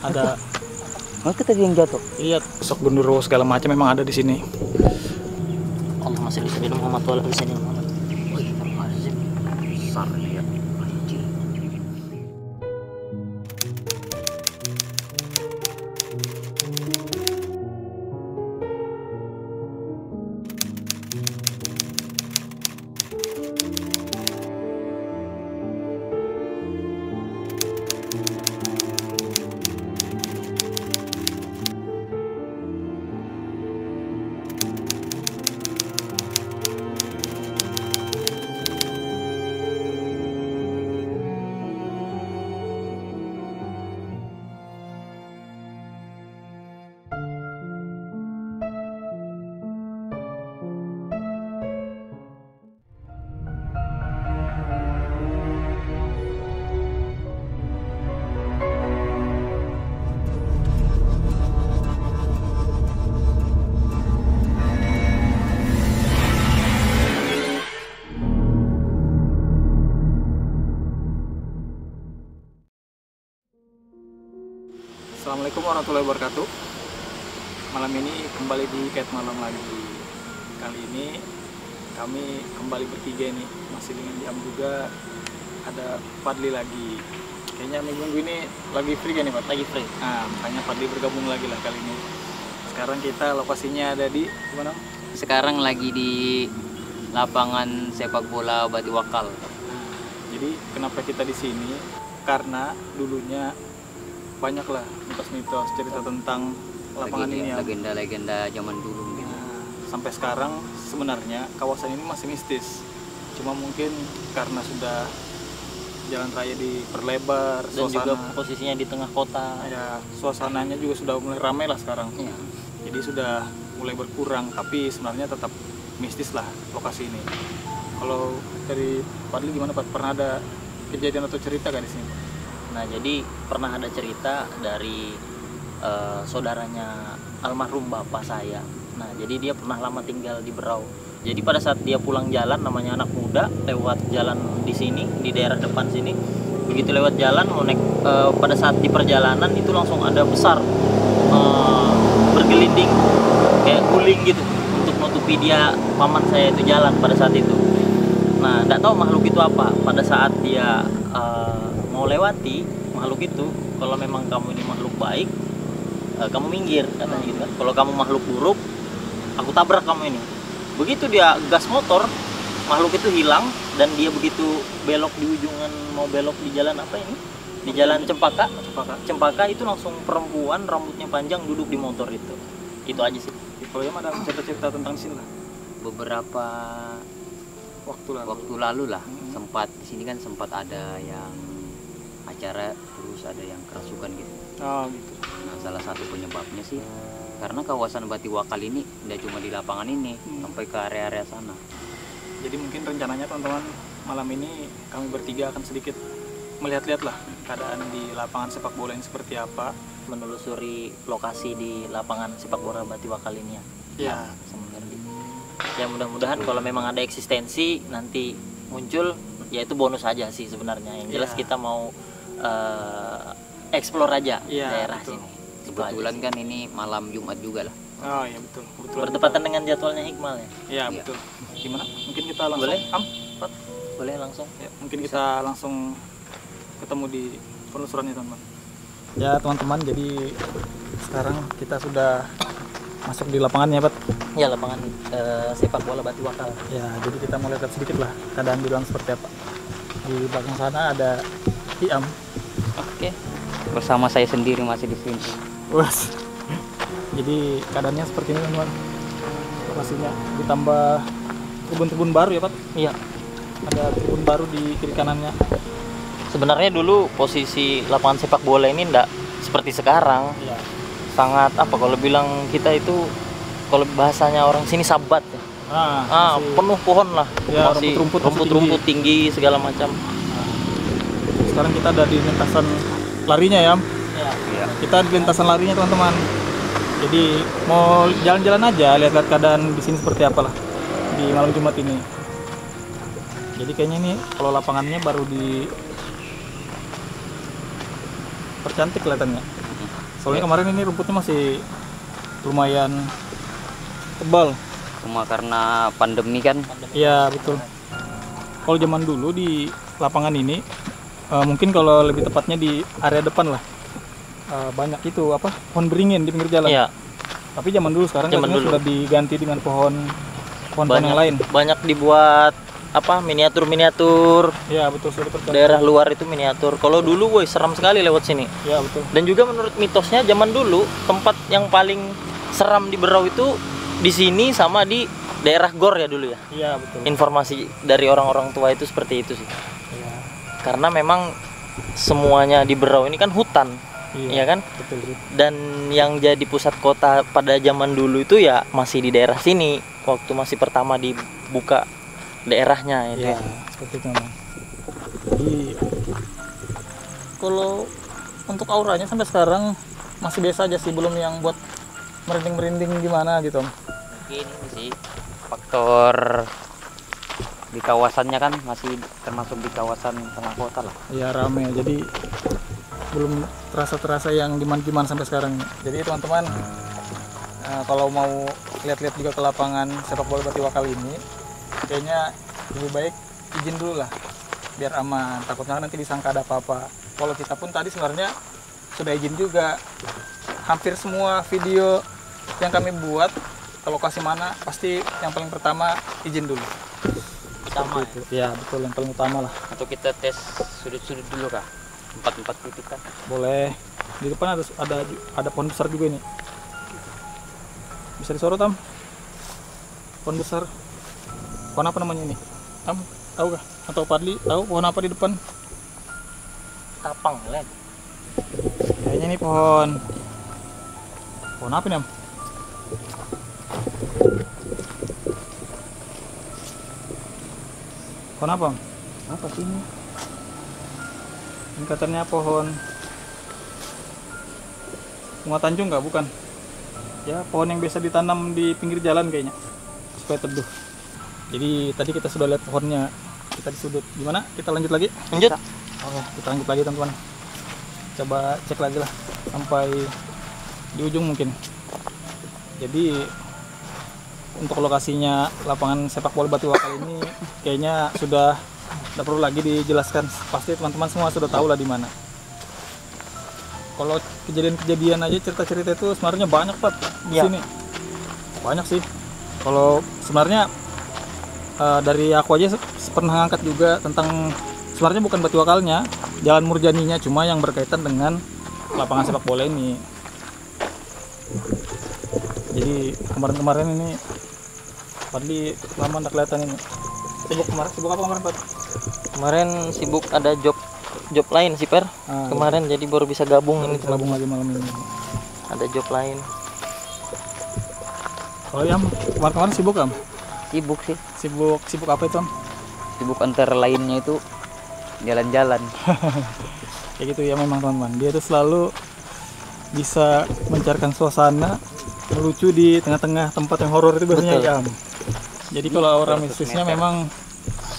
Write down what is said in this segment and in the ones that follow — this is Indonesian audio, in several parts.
Ada Mana kita yang jatuh? iya sok gundurwo segala macam memang ada di sini. Allah masih bisa minum Muhammad wala bisa minum Muhammad. Wih, azim. Besar dia. Anjir. Assalamualaikum warahmatullahi wabarakatuh. Malam ini kembali di Cat Malam lagi. Kali ini kami kembali bertiga nih, masih dengan Diam juga, ada Fadli lagi. Kayaknya minggu ini lagi free kan nih Pak? Lagi free. Nah, makanya Fadli bergabung lagi lah kali ini. Sekarang kita lokasinya ada di mana? Sekarang lagi di lapangan sepak bola Bati Wakal. Nah, jadi kenapa kita di sini? Karena dulunya banyaklah mitos-mitos cerita tentang lapangan ini ya. Legenda-legenda zaman dulu gitu. Nah, sampai sekarang sebenarnya kawasan ini masih mistis. Cuma mungkin karena sudah jalan raya diperlebar, Dan suasana, juga posisinya di tengah kota. ya suasananya juga sudah mulai ramai lah sekarang. Iya. Jadi sudah mulai berkurang, tapi sebenarnya tetap mistis lah lokasi ini. Kalau dari Fadli gimana Pak? Pernah ada kejadian atau cerita kan di sini? Nah, jadi pernah ada cerita dari saudaranya almarhum bapak saya. Nah, jadi dia pernah lama tinggal di Berau. Jadi pada saat dia pulang jalan, namanya anak muda, lewat jalan di sini, di daerah depan sini. Begitu lewat jalan, mau naik, pada saat di perjalanan itu langsung ada besar bergelinding, kayak guling gitu, untuk menutupi dia, paman saya itu jalan pada saat itu. Nah, nggak tahu makhluk itu apa. Pada saat dia mau lewati makhluk itu, kalau memang kamu ini makhluk baik, kamu minggir katanya gitu kan. Kalau kamu makhluk buruk, aku tabrak kamu ini. Begitu dia gas motor, makhluk itu hilang, dan dia begitu belok di ujungan, mau belok di jalan apa ini, di jalan Cempaka itu langsung perempuan rambutnya panjang duduk di motor itu aja sih. Kalau yang ada cerita-cerita tentang sini lah. Beberapa waktu lalu lah, sempat di sini kan sempat ada yang acara, terus ada yang kerasukan gitu. Oh gitu. Nah, salah satu penyebabnya sih karena kawasan Bati Wakal ini tidak cuma di lapangan ini, sampai ke area-area sana. Jadi mungkin rencananya teman-teman, malam ini kami bertiga akan sedikit melihat-lihat lah keadaan di lapangan sepak bola ini seperti apa, Menelusuri lokasi di lapangan sepak bola Bati Wakal ini ya. ya. Sebenarnya. Ya mudah-mudahan kalau memang ada eksistensi nanti muncul, ya itu bonus aja sih sebenarnya. Yang jelas kita mau explore aja daerah betul. sini. Kebetulan kan ini malam Jumat juga lah. Oh iya betul. Kebetulan Bertepatan dengan jadwalnya Hikmal ya. Iya betul. Gimana? Mungkin kita langsung. Boleh? Pat? Boleh langsung. Ya, mungkin kita langsung ketemu di penelusurannya teman-teman. Ya teman-teman, jadi sekarang kita sudah masuk di lapangannya Pat. Ya, lapangan sepak bola Bati Wakal. Ya, jadi kita mau lihat sedikit lah keadaan di dalam seperti apa. Di belakang sana ada Iam. Oke. Bersama saya sendiri masih di sini. Wah. Jadi keadaannya seperti ini teman-teman. Lokasinya ditambah kebun-kebun baru ya Pak? Iya. Ada kebun baru di kiri kanannya. Sebenarnya dulu posisi lapangan sepak bola ini enggak seperti sekarang. Iya. Sangat apa kalau bilang kita itu, kalau bahasanya orang sini sabat ya. Masih, penuh pohon lah. Ya, Masih rumput-rumput rumput tinggi segala macam. Sekarang kita ada di lintasan larinya ya. Iya. Kita di lintasan larinya teman-teman. Jadi mau jalan-jalan aja, lihat-lihat keadaan di sini seperti apa lah di malam Jumat ini. Jadi kayaknya ini kalau lapangannya baru di percantik kelihatannya. Soalnya kemarin ini rumputnya masih lumayan tebal. Cuma karena pandemi kan. Iya betul. Kalau zaman dulu di lapangan ini, mungkin kalau lebih tepatnya di area depan lah, banyak itu apa pohon beringin di pinggir jalan. Iya. Tapi zaman dulu sekarang Zaman katanya dulu. sudah diganti dengan pohon yang lain. Banyak dibuat apa miniatur Iya betul, sudah dipercantik. daerah luar itu miniatur. Kalau dulu woi seram sekali lewat sini. Iya betul. Dan juga menurut mitosnya zaman dulu tempat yang paling seram di Berau itu di sini sama di daerah Gor ya dulu ya. Iya betul. Informasi dari orang-orang tua itu seperti itu sih. Iya. Karena memang semuanya di Berau ini kan hutan, ya kan? Betul, betul. Dan yang jadi pusat kota pada zaman dulu itu ya masih di daerah sini. Waktu masih pertama dibuka daerahnya itu. Iya, seperti itu memang. Jadi kalau untuk auranya sampai sekarang masih biasa aja sih, belum yang buat merinding-merinding gimana gitu. Mungkin ini sih faktor di kawasannya kan masih termasuk di kawasan tengah kota lah. Iya rame, jadi belum terasa yang gimana sampai sekarang. Jadi teman-teman, kalau mau lihat-lihat juga ke lapangan sepak bola Batiwa kali ini, kayaknya lebih baik izin dulu lah, biar aman. Takutnya nanti disangka ada apa-apa. Kalau kita pun tadi sebenarnya sudah izin juga. Hampir semua video yang kami buat ke lokasi mana, pasti yang paling pertama izin dulu. Sama Itu. Ya betul, yang paling utama lah. Atau kita tes sudut-sudut dulu kah? Empat titik kan? Boleh. Di depan ada pohon besar juga ini. Bisa disorot Tam? Pohon besar. Pohon apa namanya ini? Tam, tahu kah? Atau Padli tahu pohon apa di depan? Tapang lah. Kayaknya ini pohon apa nih Am? Pohon apa Am? Apa sih ini? Ini katanya pohon bunga Tanjung nggak? Bukan. Ya pohon yang biasa ditanam di pinggir jalan kayaknya supaya teduh. Jadi tadi kita sudah lihat pohonnya, kita di sudut. Gimana? Kita lanjut lagi? Lanjut. Oke, kita lanjut lagi teman-teman. Coba cek lagi lah sampai di ujung mungkin. Jadi untuk lokasinya lapangan sepak bola Batiwa kali ini kayaknya sudah tidak perlu lagi dijelaskan. Pasti teman-teman semua sudah tahu lah di mana. Kalau kejadian-kejadian aja, cerita-cerita itu sebenarnya banyak Pak di Ya. sini. Banyak sih. Kalau sebenarnya dari aku aja pernah ngangkat juga tentang, sebenarnya bukan Batiwa Kalnya, Jalan Murjaninya, cuma yang berkaitan dengan lapangan sepak bola ini. Jadi kemarin-kemarin ini Padli lama nggak kelihatan ini. Sibuk apa kemarin Pak? Kemarin sibuk ada job lain sih Per. Kemarin jadi baru bisa gabung ini. Gabung lagi malam ini. Ada job lain. Kalau yang kemarin sibuk Am? Sibuk sih. Sibuk apa itu Am? Sibuk antara lainnya itu jalan-jalan. Kayak gitu ya memang teman-teman. Dia tuh selalu bisa mencarikan suasana lucu di tengah-tengah tempat yang horor itu biasanya Betul. ya Am. Jadi kalau aura mistisnya memang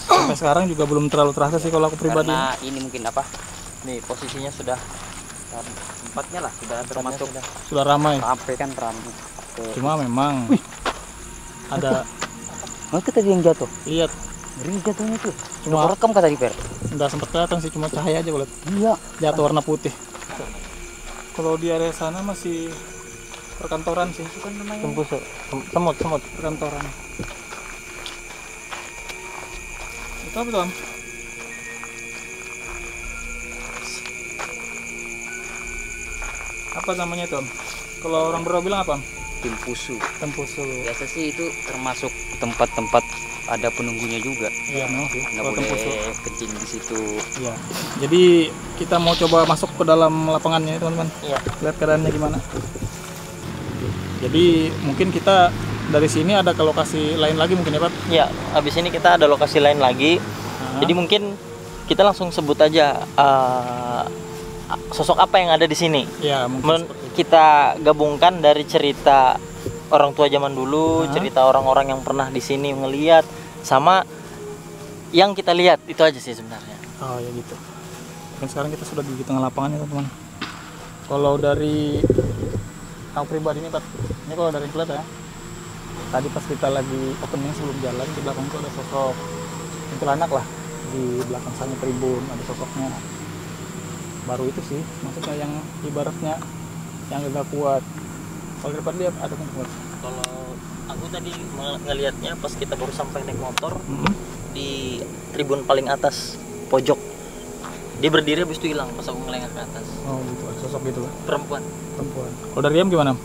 sampai sekarang juga belum terlalu terasa sih kalau aku pribadi. Karena ini mungkin apa? Nih posisinya sudah Tempatnya lah sudah termasuk Sudah ramai. sampai kan ramai. Cuma memang ada, Oh, itu tadi yang jatuh. lihat Ngeri jatuhnya tuh. Cuma- Cuma rekam kata di Per. nggak sempat kelihatan sih, cuma cahaya aja gue lihat. Iya. Jatuh warna putih. Kalau di area sana masih perkantoran sih. tembus semut. Perkantoran. Itu apa tuh Am? Apa namanya itu Am? Kalau orang Berau bilang apa Am? Timpusu. Tempusu. Biasa sih itu termasuk tempat-tempat ada penunggunya juga. Iya memang sih. Nggak Kalau boleh tempusu. kencing di situ. Iya. Jadi kita mau coba masuk ke dalam lapangannya teman-teman. Iya. Lihat keadaannya gimana. Jadi mungkin kita dari sini ada ke lokasi lain lagi mungkin ya Pak? Ya, habis ini kita ada lokasi lain lagi. Nah, Jadi mungkin kita langsung sebut aja sosok apa yang ada di sini. ya mungkin seperti itu. Kita gabungkan dari cerita orang tua zaman dulu, Hah? cerita orang-orang yang pernah di sini ngelihat, sama yang kita lihat itu aja sih sebenarnya. Oh ya gitu. Dan sekarang kita sudah di tengah lapangan ya teman-teman. Kalau dari aku pribadi nih Pak, ini kalau dari klub ya, tadi pas kita lagi opening sebelum jalan, di belakang itu ada sosok kuntilanak lah, di belakang sana tribun ada sosoknya. Baru itu sih, maksudnya yang ibaratnya yang agak kuat. Kalau di depan lihat ada kuat. Kalau aku tadi ngelihatnya pas kita baru sampai naik motor di tribun paling atas pojok, dia berdiri habis itu hilang pas aku ngelengah ke atas. Oh gitu, ada sosok gitu lah. Perempuan. Kalau dari Am gimana?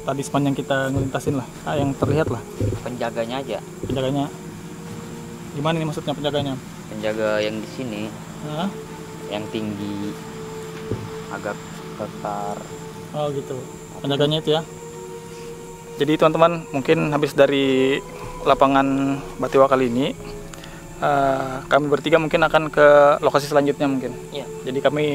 Tadi sepanjang kita ngelintasin lah, yang terlihat lah Penjaganya aja. penjaganya. Gimana nih maksudnya penjaganya? Penjaga yang di sini, Hah? yang tinggi, agak kekar. Oh gitu, penjaganya itu ya. Jadi teman-teman, mungkin habis dari lapangan Batiwa kali ini, kami bertiga mungkin akan ke lokasi selanjutnya mungkin. Iya. Jadi kami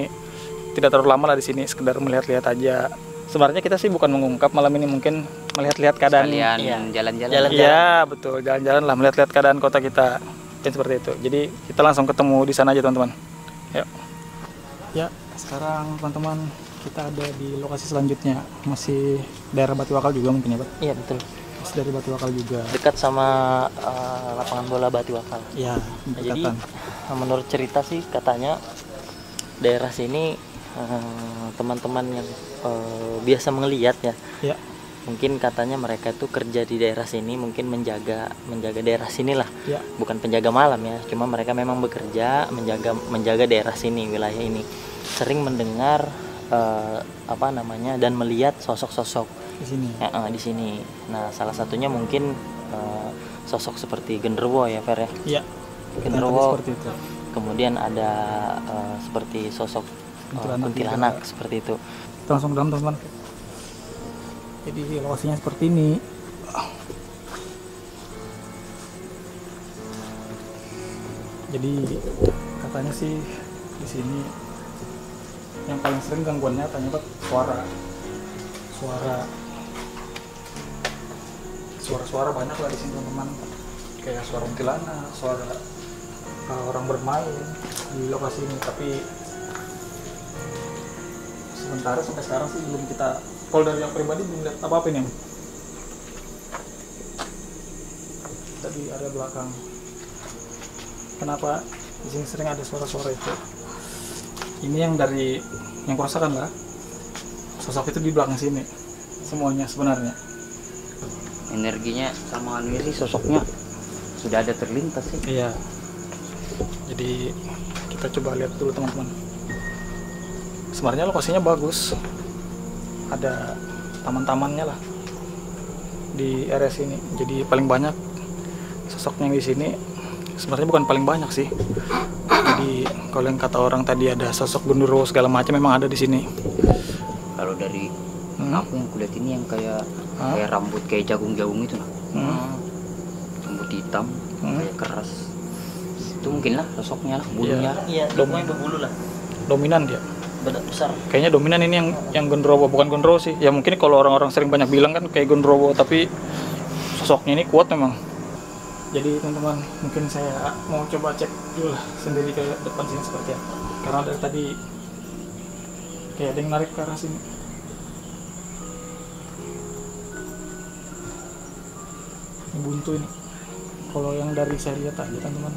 tidak terlalu lama lah di sini, sekedar melihat-lihat aja. Sebenarnya kita sih bukan mengungkap malam ini, mungkin melihat-lihat keadaan. Kalian Iya. jalan-jalan. Iya betul, jalan-jalan lah, melihat-lihat keadaan kota kita. Dan seperti itu. Jadi kita langsung ketemu di sana aja teman-teman. Yuk. Ya, sekarang teman-teman kita ada di lokasi selanjutnya, masih daerah Batiwakal juga mungkin ya Pak? Iya betul. Masih dari Batiwakal juga. Dekat sama lapangan bola Batiwakal. Iya, Nah, jadi berdekatan. menurut cerita sih katanya daerah sini teman-teman yang biasa melihat ya, Ya, mungkin katanya mereka tuh kerja di daerah sini, mungkin menjaga daerah sini lah, ya, bukan penjaga malam ya, cuma mereka memang bekerja menjaga daerah sini, wilayah ini. Sering mendengar dan melihat sosok-sosok di sini. di sini. Nah, salah satunya mungkin sosok seperti genderuwo ya, Fer ya. Iya. Genderuwo. Seperti itu. Kemudian ada seperti sosok kuntilanak seperti itu. Kita langsung ke dalam teman-teman. Jadi lokasinya seperti ini. Jadi katanya sih di sini yang paling sering gangguannya tanya Pak, suara banyak lah di sini teman-teman. Kayak suara kuntilanak, suara orang bermain di lokasi ini. Tapi sementara sampai sekarang sih belum kita, kalau dari yang pribadi belum lihat apa-apa ini. Tadi ada belakang. Kenapa di sini sering ada suara-suara itu? Ini yang dari yang kurasakan lah. Sosok itu di belakang sini. Semuanya sebenarnya. Energinya sama sih sosoknya sudah ada terlintas sih. Iya. Jadi kita coba lihat dulu teman-teman. Sebenarnya lokasinya bagus. Ada taman-tamannya lah di area sini. Jadi paling banyak sosoknya yang di sini. Sebenarnya bukan paling banyak sih. Jadi kalau yang kata orang tadi ada sosok genderuwo segala macam memang ada di sini. Kalau dari aku yang kulihat ini yang kayak rambut kayak jagung-jagung itu nah. Rambut hitam kayak keras. Itu mungkin lah sosoknya lah, bulunya. Iya, dominan berbulu lah. Dominan dia. Besar. Kayaknya dominan ini yang genderuwo, bukan genderuwo sih. Ya mungkin kalau orang-orang sering banyak bilang kan kayak genderuwo, tapi sosoknya ini kuat memang. Jadi teman-teman, mungkin saya mau coba cek dulu lah sendiri ke depan sini seperti apa. Karena dari tadi kayak ada yang narik ke arah sini. Ini buntu ini. Kalau yang dari saya lihat aja teman-teman,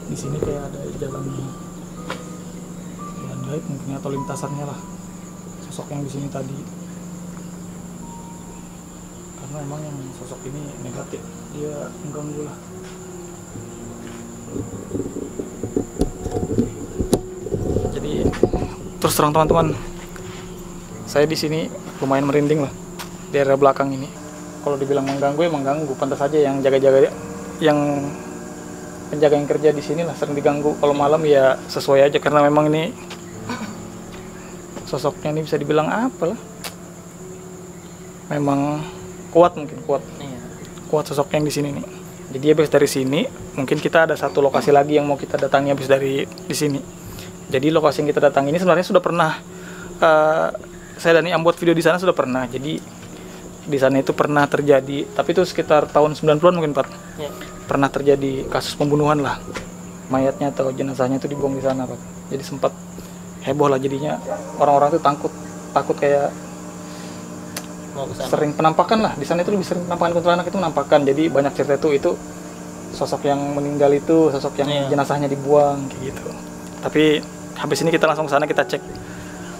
di sini kayak ada jalan gaib mungkin atau lintasannya lah. Sosok yang di sini tadi. Karena emang yang sosok ini negatif, dia mengganggu lah. Jadi terus terang teman-teman, saya di sini lumayan merinding lah di area belakang ini. Kalau dibilang mengganggu ya mengganggu, pantas saja yang jaga-jaga, yang penjaga yang kerja di sini lah sering diganggu. Kalau malam ya sesuai aja, karena memang ini sosoknya ini bisa dibilang apa lah, memang kuat, mungkin kuat. Iya. Kuat sosok yang di sini nih. Jadi habis dari sini mungkin kita ada satu lokasi lagi yang mau kita datangi habis dari di sini. Jadi lokasi yang kita datangi ini sebenarnya sudah pernah saya dan Iam buat video di sana sudah pernah. Jadi di sana itu pernah terjadi, tapi itu sekitar tahun 90-an mungkin Pak. Ya. Pernah terjadi kasus pembunuhan lah. Mayatnya atau jenazahnya itu dibuang di sana Pak. Jadi sempat heboh lah jadinya, orang-orang itu takut kayak Mau kesana. sering penampakan lah. Di sana itu lebih sering penampakan kuntilanak itu menampakkan. Jadi banyak cerita itu sosok yang meninggal itu, sosok yang Iya. jenazahnya dibuang kayak gitu. Tapi habis ini kita langsung ke sana, kita cek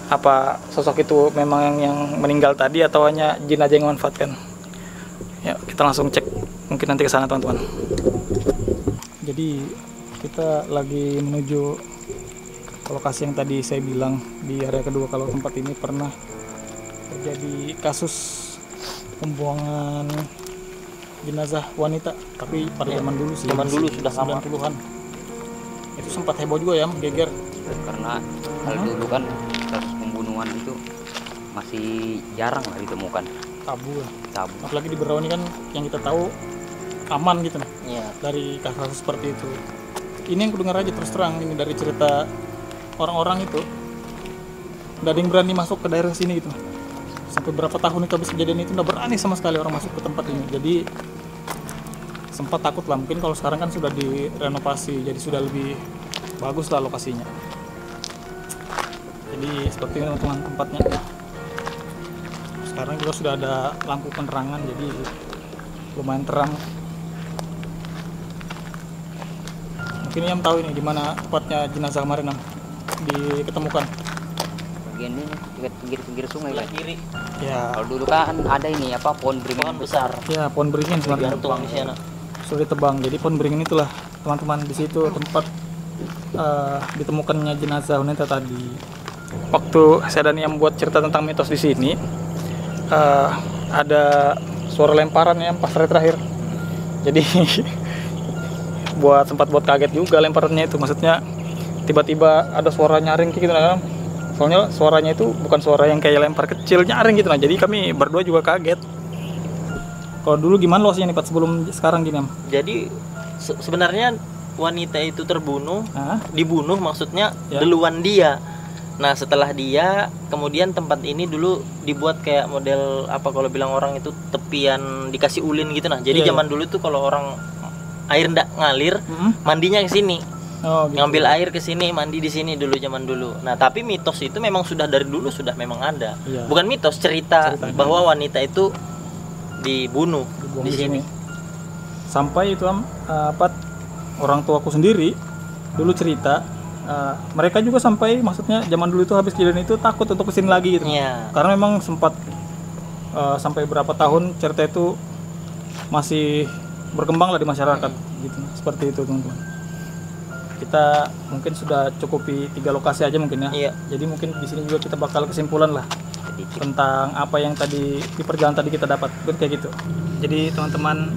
apa sosok itu memang yang meninggal tadi atau hanya jin aja yang memanfaatkan. Ya, kita langsung cek. Mungkin nanti ke sana teman-teman. Jadi kita lagi menuju ke lokasi yang tadi saya bilang di area kedua. Kalau tempat ini pernah terjadi kasus pembuangan jenazah wanita, tapi pada Ya, zaman dulu sih. zaman dulu sudah lama. 90-an. Itu sempat heboh juga ya, geger. Karena kalau dulu kan kasus pembunuhan itu masih jarang lah ditemukan. Tabu lah. Tabu. Apalagi di Berau ini kan yang kita tahu aman gitu nah, Iya. dari kasus seperti itu. Ini yang kudengar aja terus terang ini dari cerita orang-orang itu. Nggak ada yang berani masuk ke daerah sini gitu. Sampai berapa tahun itu habis kejadian itu nggak berani sama sekali orang masuk ke tempat ini. Jadi sempat takut lah. Mungkin kalau sekarang kan sudah direnovasi, jadi sudah lebih bagus lah lokasinya. Jadi seperti ini teman-teman tempatnya. Sekarang juga sudah ada lampu penerangan, jadi lumayan terang. Mungkin yang tahu ini di mana tempatnya jenazah kemarin Am, diketemukan. Bagian ini dekat pinggir-pinggir sungai Sebelah kan. kiri Ya, Kalau dulu kan ada ini apa pohon beringin pohon besar ya pohon beringin sebenarnya gantung di sana. sudah ditebang. Jadi pohon beringin itulah teman-teman, di situ tempat ditemukannya jenazah wanita tadi. Waktu saya dan yang buat cerita tentang mitos di sini, ada suara lemparan ya pas hari terakhir. Jadi sempat buat kaget juga lemparannya itu. Maksudnya tiba-tiba ada suara nyaring kayak gitu nah. Soalnya suaranya itu bukan suara yang kayak lempar kecil, nyaring gitu nah. Jadi kami berdua juga kaget. Kalau dulu gimana lokasinya nih Pak sebelum sekarang gini Am? Jadi sebenarnya wanita itu terbunuh, Hah? dibunuh maksudnya Ya. duluan dia. Nah setelah dia, kemudian tempat ini dulu dibuat kayak model apa kalau bilang orang itu tepian dikasih ulin gitu nah. Jadi Iya, zaman dulu tuh kalau orang air ndak ngalir, mandinya ke sini, Oh, gitu. ngambil air ke sini, mandi di sini dulu zaman dulu. Nah tapi mitos itu memang sudah dari dulu sudah memang ada. Iya. Bukan mitos, cerita Ceritanya. bahwa wanita itu dibunuh Dibuang di sini. Sampai itu Am, orang tuaku sendiri dulu cerita, mereka juga sampai maksudnya zaman dulu itu habis kejadian itu takut untuk kesini lagi gitu. Iya. Karena memang sempat sampai berapa tahun cerita itu masih berkembang lah di masyarakat gitu. Seperti itu teman-teman. Kita mungkin sudah cukupi 3 lokasi aja mungkin ya. Iya. Jadi mungkin di sini juga kita bakal kesimpulan lah tentang apa yang tadi di perjalanan tadi kita dapat, kayak gitu. Jadi teman-teman,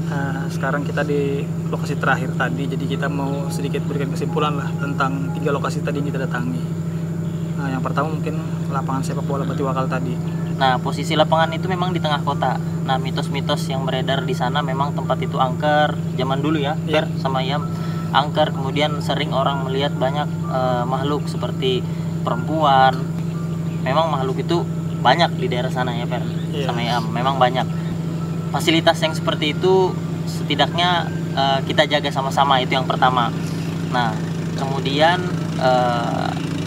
sekarang kita di lokasi terakhir tadi, jadi kita mau sedikit berikan kesimpulan lah tentang 3 lokasi tadi yang kita datangi. Yang pertama mungkin lapangan sepak bola Batu Wakal tadi. Nah, posisi lapangan itu memang di tengah kota. Nah, mitos-mitos yang beredar di sana memang tempat itu angker zaman dulu ya, Iya. Per sama Yam. Angker, kemudian sering orang melihat banyak makhluk seperti perempuan. Memang makhluk itu banyak di daerah sana ya, Per. Iya. Sama Yam, memang banyak. Fasilitas yang seperti itu setidaknya kita jaga sama-sama, itu yang pertama. Nah, kemudian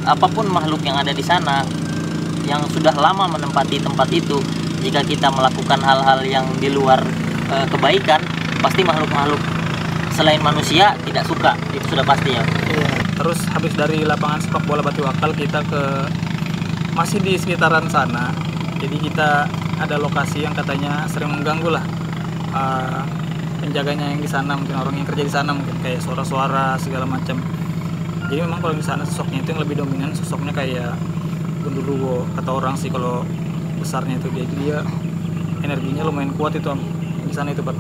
apapun makhluk yang ada di sana yang sudah lama menempati tempat itu, jika kita melakukan hal-hal yang di luar kebaikan, pasti makhluk-makhluk selain manusia tidak suka, itu sudah pasti ya. Iya. Terus habis dari lapangan sepak bola Batu Wakal kita masih di sekitaran sana. Jadi kita ada lokasi yang katanya sering mengganggu lah penjaganya yang di sana, mungkin orang yang kerja di sana, mungkin kayak suara-suara segala macam. Jadi memang kalau di sana sosoknya itu yang lebih dominan, sosoknya kayak Gundurwo kata orang sih kalau besarnya itu dia energinya lumayan kuat itu di sana itu Pak.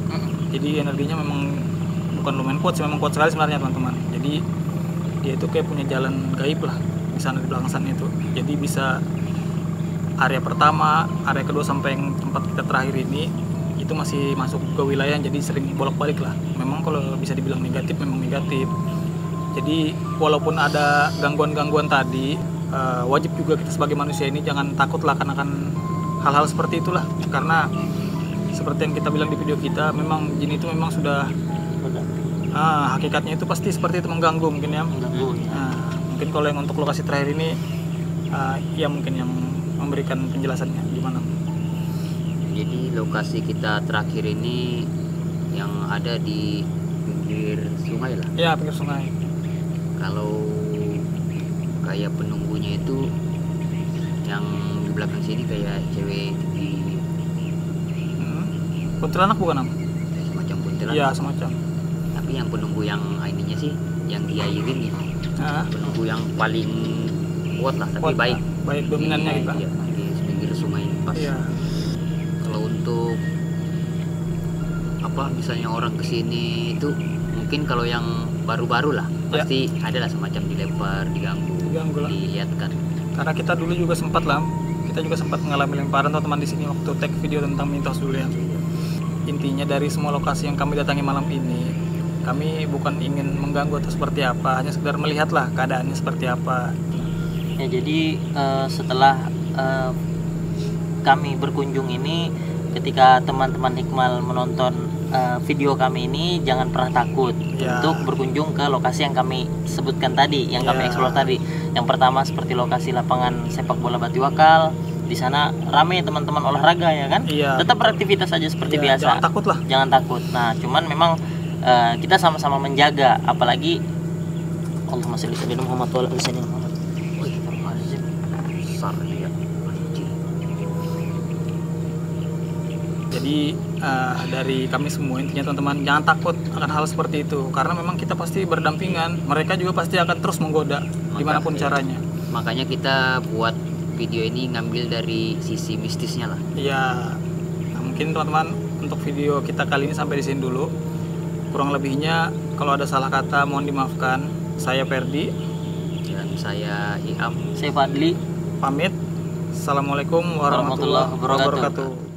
Jadi energinya memang bukan lumayan kuat sih, memang kuat sekali sebenarnya teman-teman. Jadi dia itu kayak punya jalan gaib lah di sana, di belakang sana itu. Jadi bisa area pertama, area kedua sampai yang tempat kita terakhir ini itu masih masuk ke wilayah, jadi sering bolak-balik lah. Memang kalau bisa dibilang negatif, memang negatif. Jadi walaupun ada gangguan-gangguan tadi, wajib juga kita sebagai manusia ini jangan takut lah akan hal-hal seperti itulah. Karena seperti yang kita bilang di video kita, memang jin itu memang sudah hakikatnya itu pasti seperti itu, mengganggu mungkin ya. Mengganggu. Mungkin kalau yang untuk lokasi terakhir ini ya mungkin yang memberikan penjelasannya gimana. Jadi lokasi kita terakhir ini yang ada di pinggir sungai lah. Ya, pinggir sungai. Kalau kayak penunggunya itu yang di belakang sini kayak cewek di Kuntilanak bukan, Am? semacam kuntilanak. Iya, semacam. Tapi yang penunggu yang ininya sih yang diairin nih. Penunggu yang paling kuat lah, tapi Kuat, baik. Baik dominannya gitu. Iya, di pinggir sungai ini pas. Iya. Kalau untuk apa misalnya orang kesini itu mungkin kalau yang baru-baru lah pasti ada lah semacam dilempar, diganggu Diganggu lah. dilihatkan. Karena kita dulu juga sempat lah, kita juga sempat mengalami lemparan teman-teman di sini waktu take video tentang mitos dulu ya. Intinya dari semua lokasi yang kami datangi malam ini, kami bukan ingin mengganggu atau seperti apa, hanya sekedar melihatlah keadaannya seperti apa. Ya, jadi setelah kami berkunjung ini, ketika teman-teman Hikmal menonton video kami ini, jangan pernah takut untuk berkunjung ke lokasi yang kami sebutkan tadi, yang kami eksplor tadi. Yang pertama seperti lokasi lapangan sepak bola Batu Wakal. Di sana rame teman-teman olahraga ya kan. Tetap beraktivitas saja seperti biasa. Jangan takut lah. Jangan takut. Nah, cuman memang kita sama-sama menjaga, apalagi Allahumma sholli ala Muhammad wa ala ali sayyidina Muhammad. Besar dia. Jadi dari kami semua intinya teman-teman jangan takut akan hal seperti itu, karena memang kita pasti berdampingan, mereka juga pasti akan terus menggoda dimanapun caranya. Makanya kita buat video ini ngambil dari sisi mistisnya lah. Iya. Nah, mungkin teman-teman untuk video kita kali ini sampai di sini dulu. Kurang lebihnya kalau ada salah kata mohon dimaafkan. Saya Ferdi Dan saya Iam. Saya Fadli. pamit. Assalamualaikum warahmatullahi wabarakatuh.